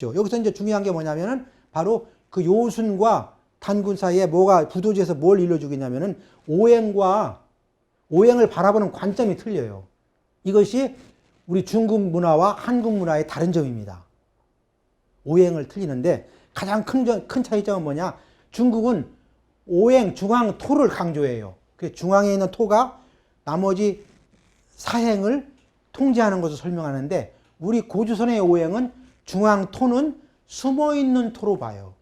여기서 이제 중요한 게 뭐냐면은 바로 그 요순과 단군 사이에 뭐가 부도지에서 뭘 일러주고 있냐면은 오행을 바라보는 관점이 틀려요. 이것이 우리 중국 문화와 한국 문화의 다른 점입니다. 오행을 틀리는데 가장 큰 차이점은 뭐냐? 중국은 오행, 중앙, 토를 강조해요. 그 중앙에 있는 토가 나머지 사행을 통제하는 것을 설명하는데 우리 고조선의 오행은 중앙 토는 숨어있는 토로 봐요.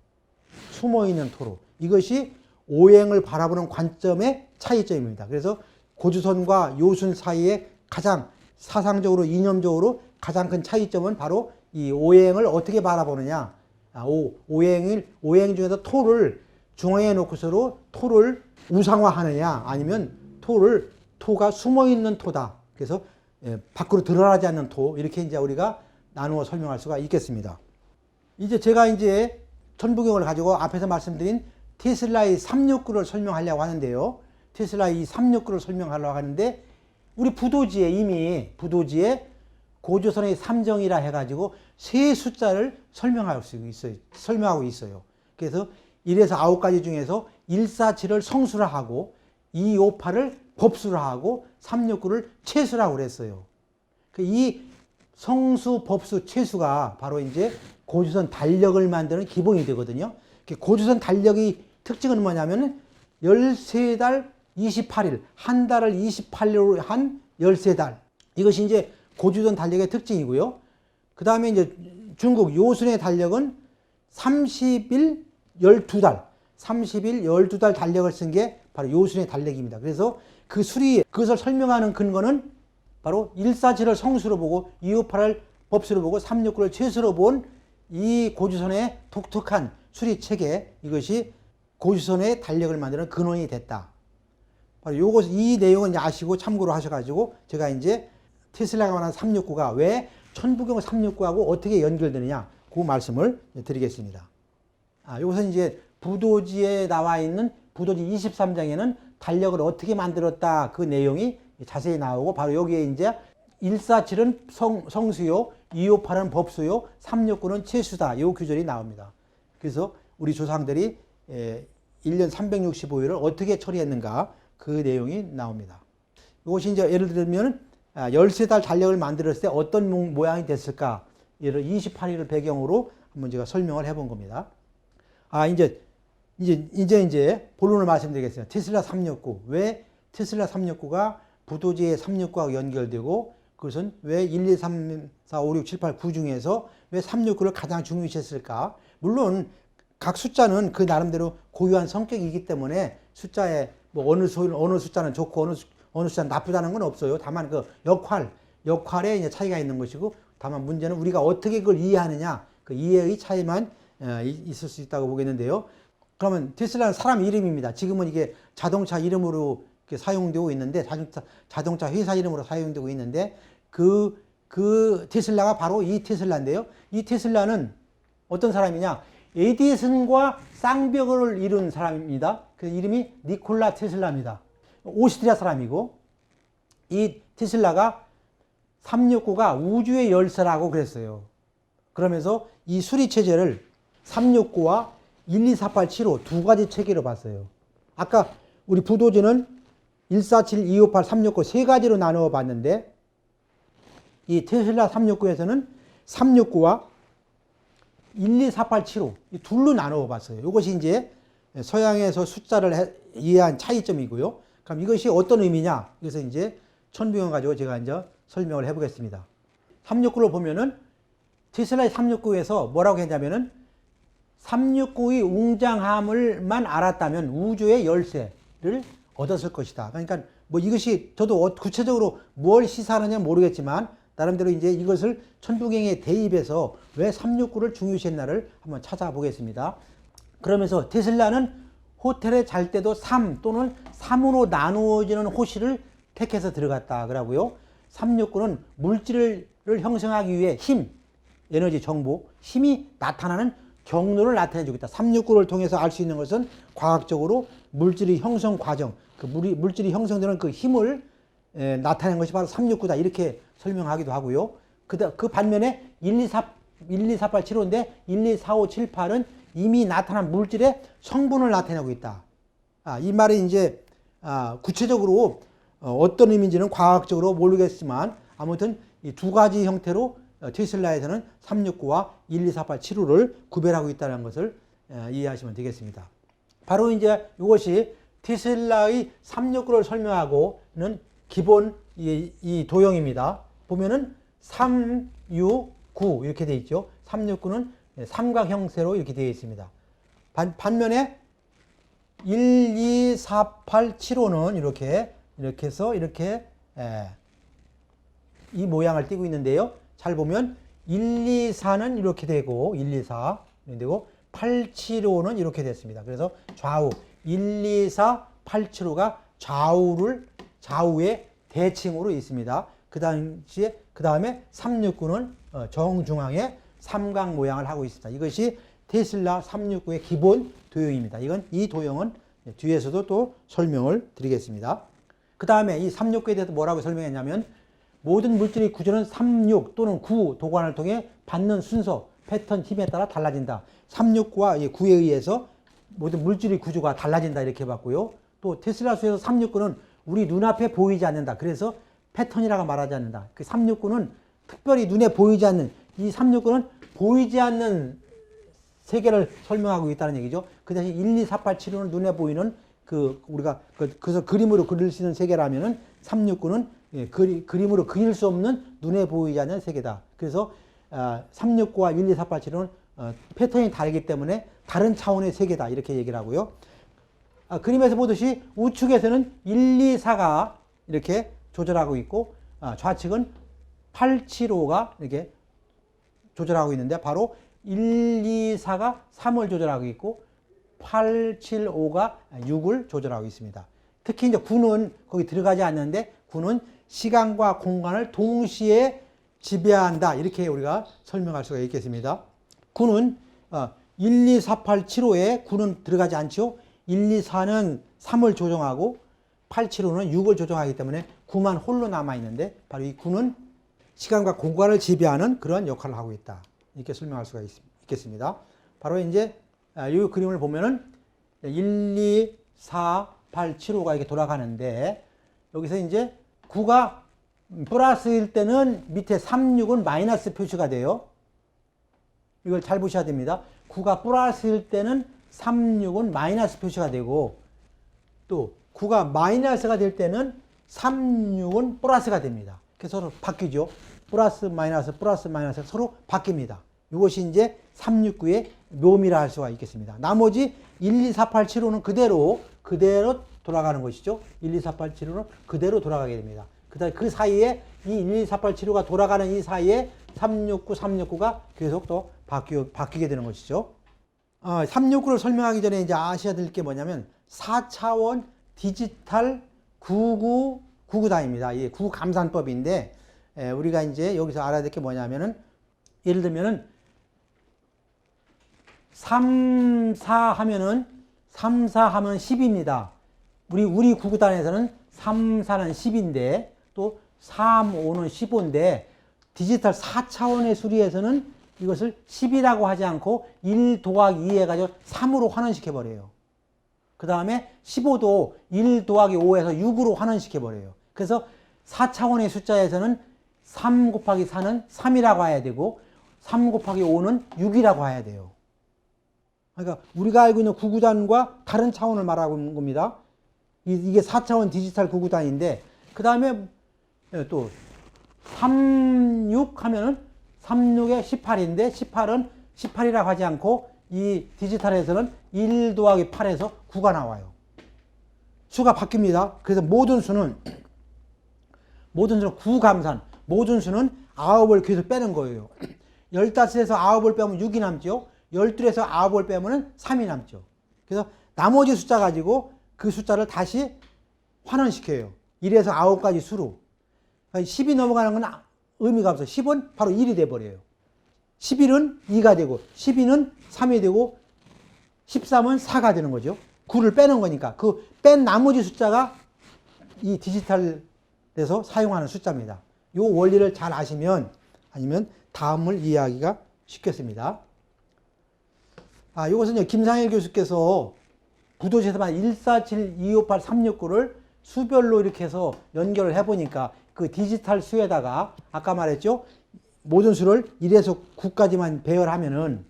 숨어있는 토로. 이것이 오행을 바라보는 관점의 차이점입니다. 그래서 고조선과 요순 사이에 가장 사상적으로 이념적으로 가장 큰 차이점은 바로 이 오행을 어떻게 바라보느냐. 오행 중에서 토를 중앙에 놓고서로 토를 우상화하느냐 아니면 토가 숨어있는 토다. 그래서 밖으로 드러나지 않는 토. 이렇게 이제 우리가 나누어 설명할 수가 있겠습니다. 이제 제가 이제 천부경을 가지고 앞에서 말씀드린 테슬라의 369를 설명하려고 하는데요. 테슬라의 이 369를 설명하려고 하는데 우리 부도지에 고조선의 삼정이라 해가지고 세 숫자를 설명하고 있어요. 그래서 1에서 9가지 중에서 147을 성수라 하고 258을 법수라 하고 369를 채수라고 그랬어요. 이 성수, 법수, 채수가 바로 이제 고조선 달력을 만드는 기본이 되거든요. 고조선 달력의 특징은 뭐냐면 13달 28일, 한 달을 28일로 한 13달. 이것이 이제 고조선 달력의 특징이고요. 그 다음에 이제 중국 요순의 달력은 30일 12달, 30일 12달 달력을 쓴 게 바로 요순의 달력입니다. 그래서 그것을 설명하는 근거는 바로 147을 성수로 보고 258을 법수로 보고 369를 채수로 본 이 고조선의 독특한 수리 체계, 이것이 고조선의 달력을 만드는 근원이 됐다. 바로 이 내용은 이제 아시고 참고로 하셔가지고 제가 이제 테슬라가 말한 369가 왜 천부경 369하고 어떻게 연결되느냐, 그 말씀을 드리겠습니다. 여기서 이제 부도지에 나와 있는 부도지 23장에는 달력을 어떻게 만들었다 그 내용이 자세히 나오고 바로 여기에 이제 147은 성수요, 258은 법수요, 369는 채수다. 이 규절이 나옵니다. 그래서 우리 조상들이 1년 365일을 어떻게 처리했는가 그 내용이 나옵니다. 이것이 이제 예를 들면 13달 달력을 만들었을 때 어떤 모양이 됐을까? 예를 28일을 배경으로 한번 제가 설명을 해본 겁니다. 이제 본론을 말씀드리겠습니다. 테슬라 369. 왜 테슬라 369가 부도지의 369하고 연결되고 그것은 왜 1, 2, 3, 4, 5, 6, 7, 8, 9 중에서 왜 369를 가장 중요시했을까? 물론 각 숫자는 그 나름대로 고유한 성격이기 때문에 숫자에 뭐 어느 숫자는 좋고 어느 숫자는 나쁘다는 건 없어요. 다만 그 역할에 이제 차이가 있는 것이고 다만 문제는 우리가 어떻게 그걸 이해하느냐 그 이해의 차이만 있을 수 있다고 보겠는데요. 그러면 테슬라는 사람 이름입니다. 지금은 이게 자동차 이름으로 사용되고 있는데 자동차 회사 이름으로 사용되고 있는데 그 테슬라가 바로 이 테슬라인데요. 이 테슬라는 어떤 사람이냐? 에디슨과 쌍벽을 이룬 사람입니다. 그 이름이 니콜라 테슬라입니다. 오스트리아 사람이고 이 테슬라가 369가 우주의 열쇠라고 그랬어요. 그러면서 이 수리 체제를 369와 12487호 두 가지 체계로 봤어요. 아까 우리 부도지는 147, 258, 369 세 가지로 나누어 봤는데 이 테슬라 369에서는 369와 12487호 이 둘로 나누어 봤어요. 이것이 이제 서양에서 숫자를 이해한 차이점이고요. 그럼 이것이 어떤 의미냐? 그래서 이제 천부경 가지고 제가 이제 설명을 해보겠습니다. 369를 보면은 테슬라의 369에서 뭐라고 했냐면은 369의 웅장함을만 알았다면 우주의 열쇠를 얻었을 것이다. 그러니까 뭐 이것이 저도 구체적으로 뭘 시사하느냐 모르겠지만 나름대로 이제 이것을 천부경에 대입해서 왜 369를 중요시했나를 한번 찾아보겠습니다. 그러면서 테슬라는 호텔에 잘 때도 3 또는 3으로 나누어지는 호실을 택해서 들어갔다 그러고요. 369는 물질을 형성하기 위해 힘, 에너지, 정보, 힘이 나타나는 경로를 나타내 주겠다. 369를 통해서 알 수 있는 것은 과학적으로 물질의 형성 과정, 그 물질이 형성되는 그 힘을 나타내는 것이 바로 369다. 이렇게 설명하기도 하고요. 그 반면에 1, 2, 1, 2, 4, 8, 7호인데 1, 2, 4, 5, 7, 8은 이미 나타난 물질의 성분을 나타내고 있다. 이 말이 이제 구체적으로 어떤 의미인지는 과학적으로 모르겠지만 아무튼 이 두 가지 형태로 테슬라에서는 369와 1, 2, 4, 8, 7호를 구별하고 있다는 것을 이해하시면 되겠습니다. 바로 이제 이것이 테슬라의 369를 설명하고는 기본 이 도형입니다. 보면은 3, 6, 9 이렇게 되어 있죠. 369는 삼각 형태로 이렇게 되어 있습니다. 반면에 1, 2, 4, 8, 7호는 이렇게 해서 이렇게 이 모양을 띠고 있는데요. 잘 보면 1, 2, 4는 이렇게 되고 1, 2, 4 이렇게 되고 8, 7, 5는 이렇게 됐습니다. 그래서 좌우 1, 2, 4, 8, 7, 5가 좌우의 대칭으로 있습니다. 그 다음에 369는 정중앙에 삼각 모양을 하고 있습니다. 이것이 테슬라 369의 기본 도형입니다. 이 도형은 뒤에서도 또 설명을 드리겠습니다. 그 다음에 이 369에 대해서 뭐라고 설명했냐면 모든 물질의 구조는 36 또는 9 도관을 통해 받는 순서, 패턴, 힘에 따라 달라진다. 369와 9에 의해서 모든 물질의 구조가 달라진다 이렇게 봤고요. 또 테슬라 수에서 369는 우리 눈앞에 보이지 않는다. 그래서 패턴이라고 말하지 않는다. 그 369는 특별히 눈에 보이지 않는 이 369는 보이지 않는 세계를 설명하고 있다는 얘기죠. 그 대신 1, 2, 4, 8, 7호는 눈에 보이는 우리가 그래서 그림으로 그릴 수 있는 세계라면은 369는 그림으로 그릴 수 없는 눈에 보이지 않는 세계다. 그래서 369와 1, 2, 4, 8, 7호는 패턴이 다르기 때문에 다른 차원의 세계다 이렇게 얘기를 하고요. 그림에서 보듯이 우측에서는 1, 2, 4가 이렇게 조절하고 있고 좌측은 8, 7, 5가 이렇게 조절하고 있는데 바로 1, 2, 4가 3을 조절하고 있고 8, 7, 5가 6을 조절하고 있습니다. 특히 이제 9는 거기 들어가지 않는데 9는 시간과 공간을 동시에 지배한다. 이렇게 우리가 설명할 수가 있겠습니다. 9는 1, 2, 4, 8, 7, 5에 9는 들어가지 않죠. 1, 2, 4는 3을 조정하고 8, 7, 5는 6을 조정하기 때문에 9만 홀로 남아있는데 바로 이 9는 시간과 공간을 지배하는 그런 역할을 하고 있다. 이렇게 설명할 수가 있겠습니다. 바로 이제 이 그림을 보면은 1, 2, 4, 8, 7, 5가 이렇게 돌아가는데 여기서 이제 9가 플러스일 때는 밑에 3, 6은 마이너스 표시가 돼요. 이걸 잘 보셔야 됩니다. 9가 플러스일 때는 3, 6은 마이너스 표시가 되고 또 9가 마이너스가 될 때는 3, 6은 플러스가 됩니다. 그래서 서로 바뀌죠. 플러스 마이너스 서로 바뀝니다. 이것이 이제 369의 묘미라 할 수가 있겠습니다. 나머지 1, 2, 4, 8, 7, 5는 그대로 돌아가는 것이죠. 1, 2, 4, 8, 7, 5는 그대로 돌아가게 됩니다. 그다음에 그 사이에 이 1, 2, 4, 8, 7, 5가 돌아가는 이 사이에 369가 계속 또 바뀌게 되는 것이죠. 369를 설명하기 전에 이제 아셔야 될 게 뭐냐면 4차원 디지털 9999단입니다. 이 구감산법인데 우리가 이제 여기서 알아야 될 게 뭐냐면은 예를 들면은 3, 4 하면은 10입니다. 우리 구구단에서는 3, 4는 10인데 또 3, 5는 15인데 디지털 4차원의 수리에서는 이것을 10이라고 하지 않고 1 더하기 2 해가지고 3으로 환원시켜버려요. 그 다음에 15도 1 더하기 5에서 6으로 환원시켜버려요. 그래서 4차원의 숫자에서는 3 곱하기 4는 3이라고 해야 되고 3 곱하기 5는 6이라고 해야 돼요. 그러니까 우리가 알고 있는 구구단과 다른 차원을 말하고 있는 겁니다. 이게 4차원 디지털 구구단인데 그 다음에 또 36 하면은 36에 18인데 18은 18이라고 하지 않고 이 디지털에서는 1 더하기 8에서 9가 나와요. 수가 바뀝니다. 그래서 모든 수는 구감산, 모든 수는 9을 계속 빼는 거예요. 15에서 9을 빼면 6이 남죠. 12에서 9을 빼면 3이 남죠. 그래서 나머지 숫자 가지고 그 숫자를 다시 환원시켜요. 1에서 9까지 수로. 10이 넘어가는 건 의미가 없어요. 10은 바로 1이 돼버려요. 11은 2가 되고 12는 3이 되고 13은 4가 되는 거죠. 9를 빼는 거니까 그 뺀 나머지 숫자가 이 디지털에서 사용하는 숫자입니다. 이 원리를 잘 아시면 아니면 다음을 이해하기가 쉽겠습니다. 이것은요, 김상일 교수께서 부도시에서만 147, 258, 369를 수별로 이렇게 해서 연결을 해보니까 그 디지털 수에다가 아까 말했죠? 모든 수를 1에서 9까지만 배열하면은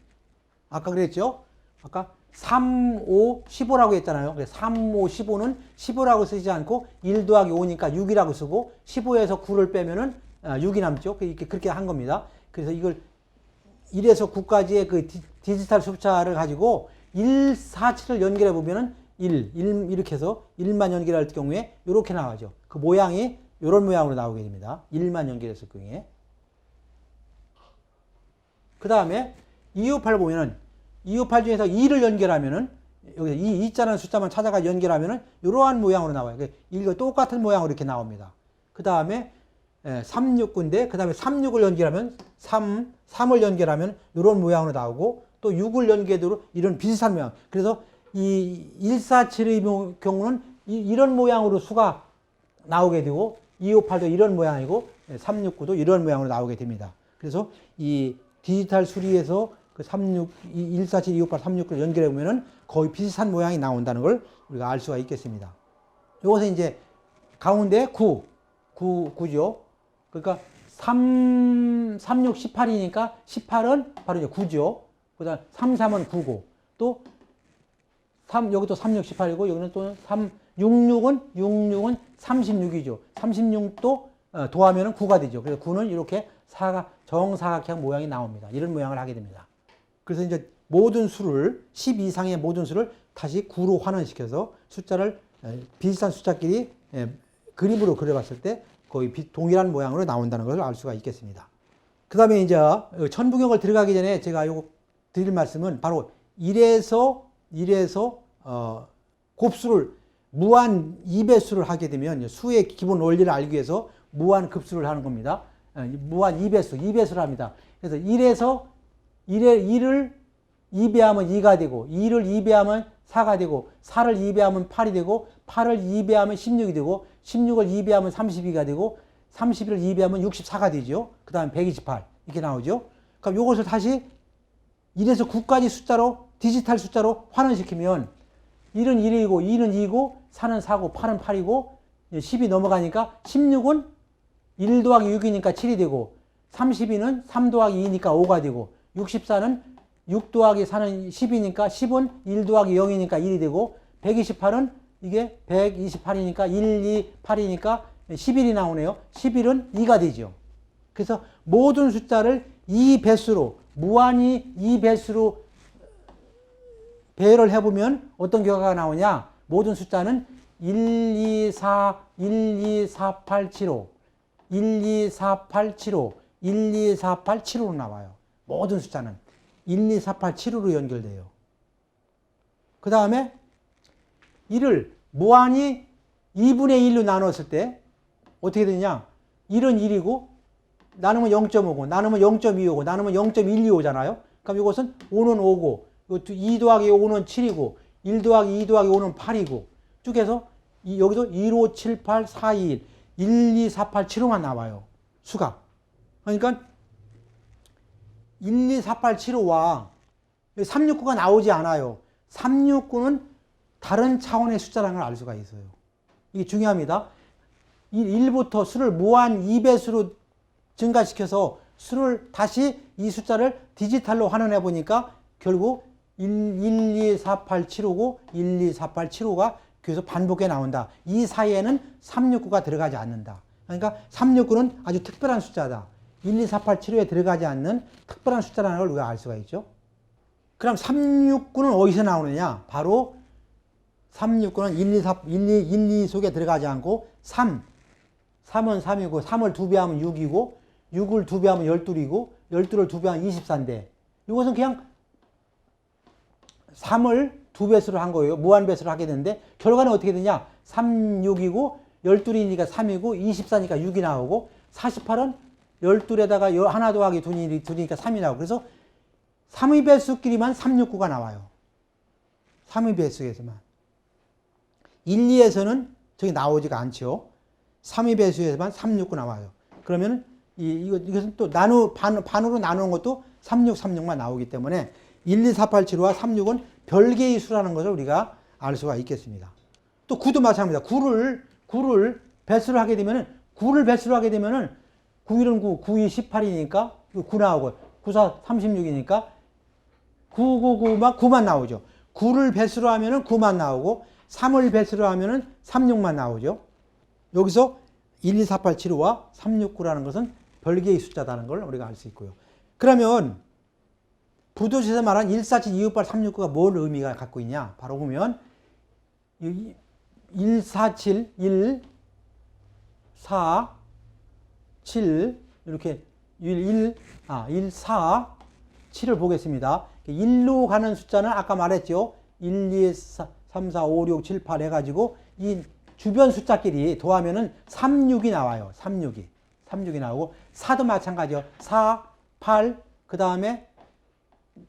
아까 그랬죠? 아까 3, 5, 15라고 했잖아요. 그래서 3, 5, 15는 15라고 쓰지 않고 1 더하기 5니까 6이라고 쓰고 15에서 9를 빼면은 6이 남죠. 이렇게 그렇게 한 겁니다. 그래서 이걸 1에서 9까지의 그 디지털 숫자를 가지고 1, 4, 7을 연결해 보면은 1 이렇게 해서 1만 연결할 경우에 이렇게 나와죠. 그 모양이 이런 모양으로 나오게 됩니다. 1만 연결했을 경우에. 그 다음에 258 보면은 258 중에서 2를 연결하면은 여기서 2자라는 숫자만 찾아가 연결하면은 이러한 모양으로 나와요. 이거 똑같은 모양으로 이렇게 나옵니다. 그 다음에 369인데 그 다음에 36을 연결하면 3을 연결하면 이런 모양으로 나오고 또 6을 연결해도 이런 비슷한 모양. 그래서 이 147의 경우는 이런 모양으로 수가 나오게 되고 258도 이런 모양이고 369도 이런 모양으로 나오게 됩니다. 그래서 이 디지털 수리에서 그 147, 258, 369를 연결해 보면은 거의 비슷한 모양이 나온다는 걸 우리가 알 수가 있겠습니다. 이것은 이제 가운데 9죠. 그러니까 36, 18이니까 18은 바로 이제 9죠. 그 다음 33은 9고 또 여기도 36, 18이고 여기는 또 66은 36이죠. 36도 더하면은 9가 되죠. 그래서 9는 이렇게 정사각형 모양이 나옵니다. 이런 모양을 하게 됩니다. 그래서 이제 모든 수를 10 이상의 모든 수를 다시 9로 환원시켜서 숫자를 비슷한 숫자끼리 그림으로 그려봤을 때 거의 동일한 모양으로 나온다는 것을 알 수가 있겠습니다. 그 다음에 이제 천부경을 들어가기 전에 제가 요거 드릴 말씀은 바로 1에서 곱수를 무한 2배수를 하게 되면 수의 기본 원리를 알기 위해서 무한 급수를 하는 겁니다. 무한 2배수를 합니다. 그래서 1을 2배하면 2가 되고 2를 2배하면 4가 되고 4를 2배하면 8이 되고 8을 2배하면 16이 되고 16을 2배하면 32가 되고 31을 2배하면 64가 되죠. 그 다음에 128 이렇게 나오죠. 그럼 이것을 다시 1에서 9까지 숫자로 디지털 숫자로 환원시키면 1은 1이고 2는 2고 4는 4고 8은 8이고 10이 넘어가니까 16은 1 더하기 6이니까 7이 되고 32는 3 더하기 2니까 5가 되고 64는 6 더하기 4는 10이니까 10은 1 더하기 0이니까 1이 되고 128은 이게 128이니까 1, 2, 8이니까 11이 나오네요. 11은 2가 되죠. 그래서 모든 숫자를 2배수로 무한히 2배수로 배열을 해보면 어떤 결과가 나오냐. 모든 숫자는 1, 2, 4, 1, 2, 4, 8, 7, 5 1, 2, 4, 8, 7, 5 1, 2, 4, 8, 7, 5로 나와요. 모든 숫자는 1, 2, 4, 8, 7, 5로 연결돼요. 그 다음에 이를 무한히 2분의 1로 나눴을 때 어떻게 되냐. 1은 1이고 나누면 0.5고 나누면 0.25고 나누면 0.125잖아요. 그럼 이것은 5는 5고 2 더하기 5는 7이고 1 더하기 2 더하기 5는 8이고 쭉 해서 여기도 1, 5, 7, 8, 4, 2, 1, 2, 4, 8, 7, 5만 나와요. 수가. 그러니까 1, 2, 4, 8, 7, 5와 369가 나오지 않아요. 369는 다른 차원의 숫자라는 걸 알 수가 있어요. 이게 중요합니다. 1부터 수를 무한 2배수로 증가시켜서 수를 다시 이 숫자를 디지털로 환원해 보니까 결국 1, 2, 4, 8, 7, 5고 1, 2, 4, 8, 7, 5가 계속 반복해 나온다. 이 사이에는 369가 들어가지 않는다. 그러니까 369는 아주 특별한 숫자다. 1, 2, 4, 8, 7, 5에 들어가지 않는 특별한 숫자라는 걸 우리가 알 수가 있죠. 그럼 369는 어디서 나오느냐? 바로 369는 1, 2 속에 들어가지 않고 3은 3이고 3을 2배하면 6이고 6을 2배하면 12이고 12를 2배하면 24인데 이것은 그냥 3을 2배수로 한 거예요. 무한배수를 하게 되는데 결과는 어떻게 되냐? 3, 6이고 12이니까 3이고 24니까 6이 나오고 48은 12에다가 하나 더하기 2니까 3이 나오고 그래서 3의 배수끼리만 369가 나와요. 3의 배수에서만. 1, 2에서는 저기 나오지가 않죠. 3의 배수에서만 369 나와요. 그러면 이것은 또 반으로 나누는 것도 36, 36만 나오기 때문에 1, 2, 4, 8, 7과 36은 별개의 수라는 것을 우리가 알 수가 있겠습니다. 또 9도 마찬가지입니다. 9를 배수를 하게 되면은 9를 배수를 하게 되면은 9, 1은 9, 9, 2, 18이니까 9 나오고 9, 4, 36이니까 9, 9, 9만 나오죠. 9를 배수로 하면은 9만 나오고 3을 배수로 하면은 36만 나오죠. 여기서 1, 2, 4, 8, 7, 5와 3, 6, 9라는 것은 별개의 숫자다는 걸 우리가 알 수 있고요. 그러면 부도지에서 말한 1, 4, 7, 2, 5, 8, 3, 6, 9가 뭘 의미가 갖고 있냐? 바로 보면 1, 4, 7, 1, 4, 7 이렇게 1, 4, 7을 보겠습니다. 1로 가는 숫자는 아까 말했죠. 1, 2, 3, 4, 5, 6, 7, 8 해가지고 이 주변 숫자끼리 더하면은 36이 나와요. 36이 나오고 4도 마찬가지요. 4, 8, 그 다음에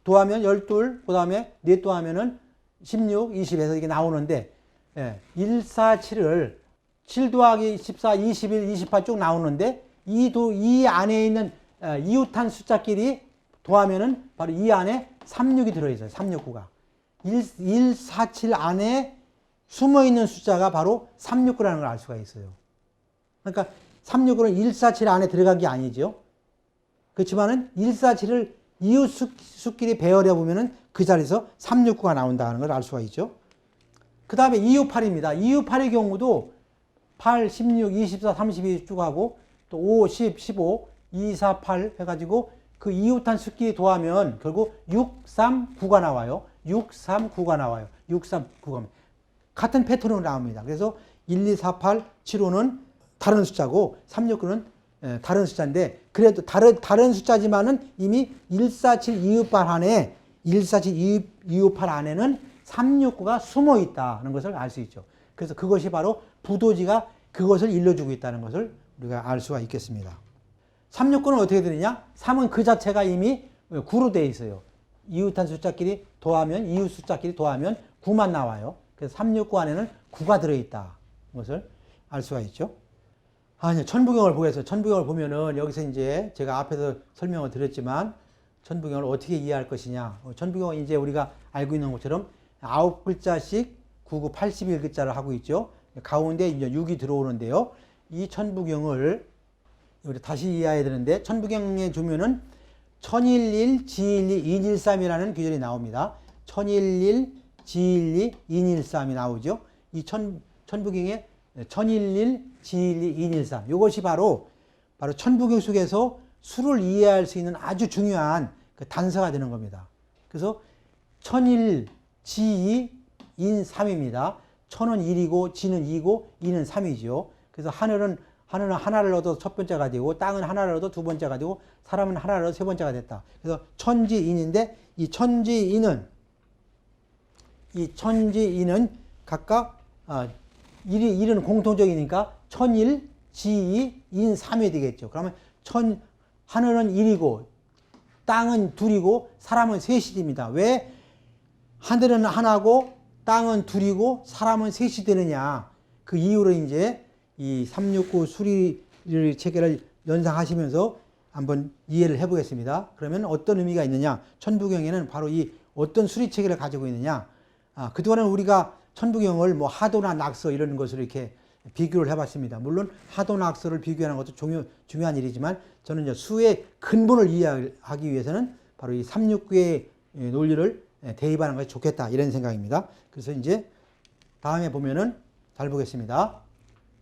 더하면 12, 그 다음에 4 더하면은 16, 20에서 이게 나오는데 1, 4, 7을 7 더하기 14, 21, 28 쭉 나오는데 이 안에 있는 이웃한 숫자끼리 더하면은 바로 이 안에 36이 들어있어요. 369가. 1, 4, 7 안에 숨어있는 숫자가 바로 369라는 걸 알 수가 있어요. 그러니까 369는 1, 4, 7 안에 들어간 게 아니죠. 그렇지만은 1, 4, 7을 이웃 수끼리 배열해 보면은 그 자리에서 369가 나온다는 걸 알 수가 있죠. 그 다음에 258입니다. 258의 경우도 8, 16, 24, 32 쭉 하고 또 5, 10, 15, 2, 4, 8 해가지고 그 이웃한 수끼리 더하면 결국 6, 3, 9가 나와요. 6, 3, 9가 나와요. 6, 3, 9가 같은 패턴으로 나옵니다. 그래서 1, 2, 4, 8, 7, 5는 다른 숫자고 3, 6, 9는 다른 숫자인데 그래도 다른 숫자지만은 이미 1, 4, 7, 2, 5, 8 안에 1, 4, 7, 2, 5, 8 안에는 3, 6, 9가 숨어 있다는 것을 알 수 있죠. 그래서 그것이 바로 부도지가 그것을 일러주고 있다는 것을 우리가 알 수가 있겠습니다. 3, 6, 9는 어떻게 되느냐? 3은 그 자체가 이미 9로 되어 있어요. 이웃한 숫자끼리 더하면 이웃 숫자끼리 더하면 9만 나와요. 그래서 3, 6, 9 안에는 9가 들어있다. 것을 알 수가 있죠. 천부경을 보겠어요. 천부경을 보면은 여기서 이제 제가 앞에서 설명을 드렸지만 천부경을 어떻게 이해할 것이냐. 천부경은 이제 우리가 알고 있는 것처럼 9글자씩 9, 9, 81글자를 하고 있죠. 가운데 이제 6이 들어오는데요. 이 천부경을 우리 다시 이해해야 되는데 천부경에 주면은 1011, 지일리, 213이라는 규절이 나옵니다. 1011, 지일리, 213이 나오죠. 이 천부경에 1011, 지일리, 213 이것이 바로 천부경 속에서 수를 이해할 수 있는 아주 중요한 그 단서가 되는 겁니다. 그래서 1001, 지2, 인 3입니다. 1000은 1이고 지는 2고 인은 3이죠. 그래서 하늘은 하나를 얻어 첫 번째가 되고 땅은 하나를 얻어 두 번째가 되고 사람은 하나를 얻어 세 번째가 됐다. 그래서 천지인인데 이 천지인은 각각 1은 공통적이니까 1001, 지2, 인 3이 되겠죠. 그러면 하늘은 1이고 땅은 2이고 사람은 3이 됩니다. 왜 하늘은 하나고 땅은 2이고 사람은 3이 되느냐. 그 이유로 이제 이 369 수리 체계를 연상하시면서 한번 이해를 해보겠습니다. 그러면 어떤 의미가 있느냐? 천부경에는 바로 이 어떤 수리 체계를 가지고 있느냐? 그동안은 우리가 천부경을 뭐 하도나 낙서 이런 것으로 이렇게 비교를 해봤습니다. 물론 하도 낙서를 비교하는 것도 중요한 일이지만 저는 이제 수의 근본을 이해하기 위해서는 바로 이 369의 논리를 대입하는 것이 좋겠다 이런 생각입니다. 그래서 이제 다음에 보면은 잘 보겠습니다.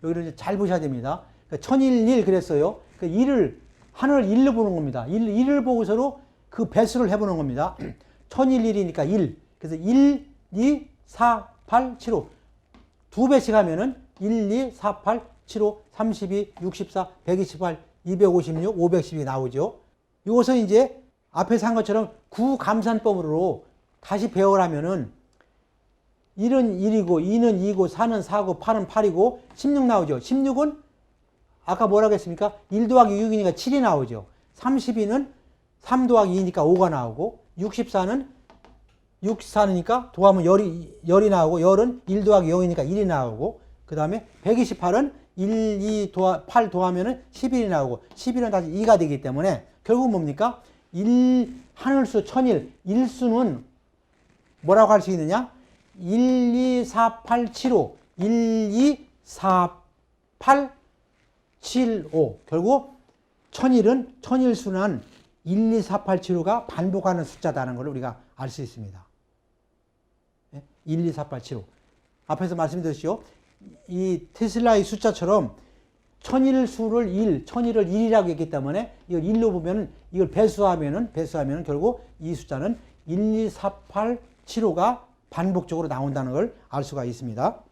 여기를 이제 잘 보셔야 됩니다. 그러니까 1011 그랬어요. 그 하늘을 1로 보는 겁니다. 1을 보고서로 그 배수를 해보는 겁니다. 1011이니까 1. 그래서 1, 2, 4, 8, 7, 5. 두 배씩 하면은 1, 2, 4, 8, 7, 5, 32, 64, 128, 256, 512 나오죠. 이것은 이제 앞에서 한 것처럼 구감산법으로 다시 배열하면은 1은 1이고 2는 2고 4는 4고 8은 8이고 16 나오죠. 16은 아까 뭐라고 했습니까? 1 더하기 6이니까 7이 나오죠. 32는 3 더하기 2니까 5가 나오고 64는 64니까 더하면 열이 나오고 열은 1 더하기 0이니까 1이 나오고 그 다음에 128은 1, 2, 8 더하면은 11이 나오고 11은 다시 2가 되기 때문에 결국 뭡니까? 하늘수 천일, 일수는 뭐라고 할 수 있느냐? 1, 2, 4, 8, 7, 5. 1, 2, 4, 8, 7, 5. 결국 천일수는 1, 2, 4, 8, 7, 5가 반복하는 숫자다는 걸 우리가 알 수 있습니다. 1, 2, 4, 8, 7, 5. 앞에서 말씀드렸죠. 이 테슬라의 숫자처럼 천일수를 천일을 1이라고 했기 때문에 이걸 1로 보면 이걸 배수하면은 결국 이 숫자는 1, 2, 4, 8, 7, 5가 반복적으로 나온다는 걸 알 수가 있습니다.